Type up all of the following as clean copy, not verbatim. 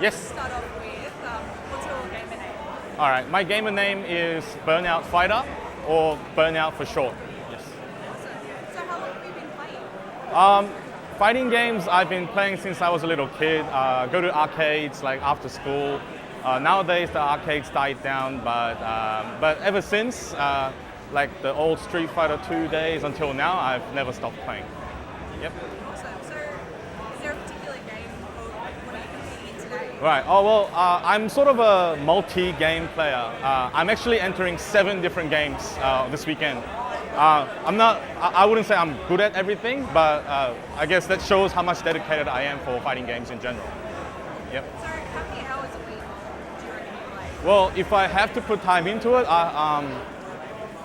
Yes. Start off with, what's your gamer name? All right. My gamer name is Burnout Fighter, or Burnout for short. Yes. Awesome. So how long have you been playing? Fighting games I've been playing since I was a little kid. Go to arcades like after school. Nowadays the arcades died down, but ever since like the old Street Fighter 2 days until now, I've never stopped playing. Yep. Awesome. So is there a particular game or what are you competing in today? Right. Oh well, I'm sort of a multi-game player. I'm actually entering 7 different games this weekend. I'm not. I wouldn't say I'm good at everything, but I guess that shows how much dedicated I am for fighting games in general. Yep. So how many hours a week do you reckon you play? Well, if I have to put time into it,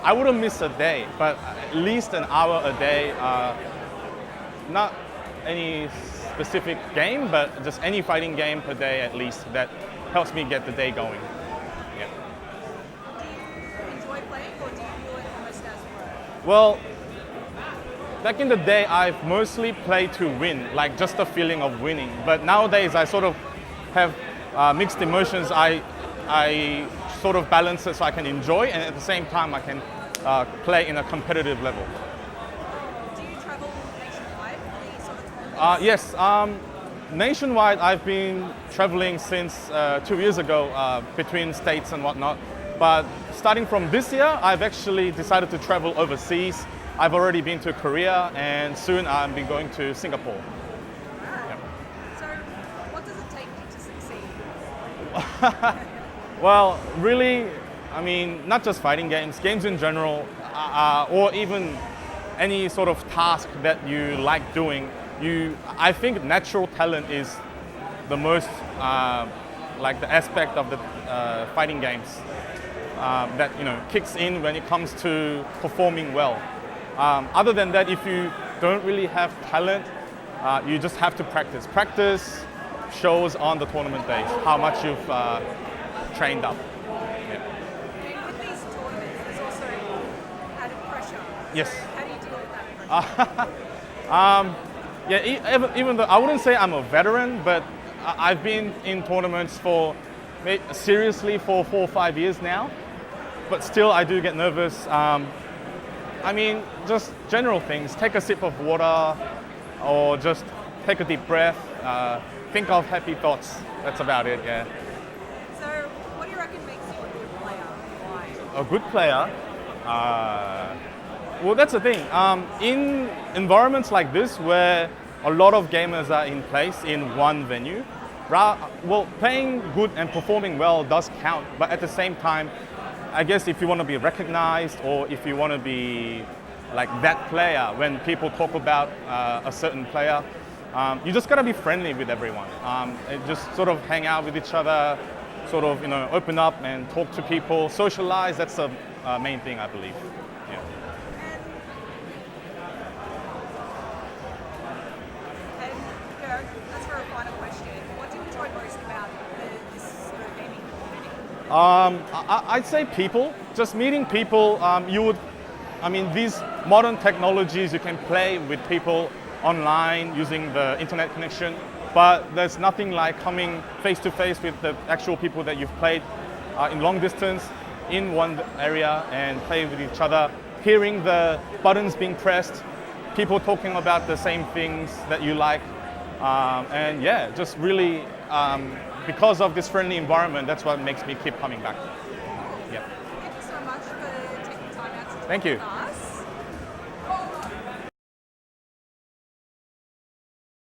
I wouldn't miss a day, but at least an hour a day. Not any specific game, but just any fighting game per day at least that helps me get the day going. Yeah. Do you enjoy playing or do you view it almost as work? Well, back in the day, I've mostly played to win, like just the feeling of winning. But nowadays, I sort of have mixed emotions. I sort of balance it so I can enjoy, and at the same time, I can play in a competitive level. Do you travel nationwide for these sort of tournaments? Yes, nationwide, I've been traveling since 2 years ago between states and whatnot. But starting from this year, I've actually decided to travel overseas. I've already been to Korea, and soon I'll be going to Singapore. Wow. So what does it take you to succeed? Well, really, I mean, not just fighting games, games in general, or even any sort of task that you like doing. I think natural talent is the most like the aspect of the fighting games that kicks in when it comes to performing well. Other than that, if you don't really have talent, you just have to practice. Practice shows on the tournament days how much you've trained up. Yeah. And with these tournaments, there's also added pressure. Yes. So how do you deal with that pressure? Yeah, even though I wouldn't say I'm a veteran, but I've been in tournaments seriously for 4 or 5 years now. But still, I do get nervous. I mean, just general things. Take a sip of water, or just take a deep breath. Think of happy thoughts. That's about it. Yeah. So what do you reckon makes you a good player? Why? A good player. Well, that's the thing. In environments like this, where a lot of gamers are in place in one venue, well, playing good and performing well does count. But at the same time, I guess if you want to be recognized, or if you want to be like that player, when people talk about a certain player, you just gotta be friendly with everyone. And just sort of hang out with each other, sort of open up and talk to people, socialize. That's the main thing, I believe. Yeah. And that's for a final question. What do you enjoy most about this sort of gaming community? I'd say people, just meeting people. These modern technologies, you can play with people online using the internet connection, but there's nothing like coming face to face with the actual people that you've played in long distance in one area and play with each other, hearing the buttons being pressed, people talking about the same things that you like, and yeah, just really because of this friendly environment, that's what makes me keep coming back. Yeah. Thank you so much for taking time out to talk Thank you. with us.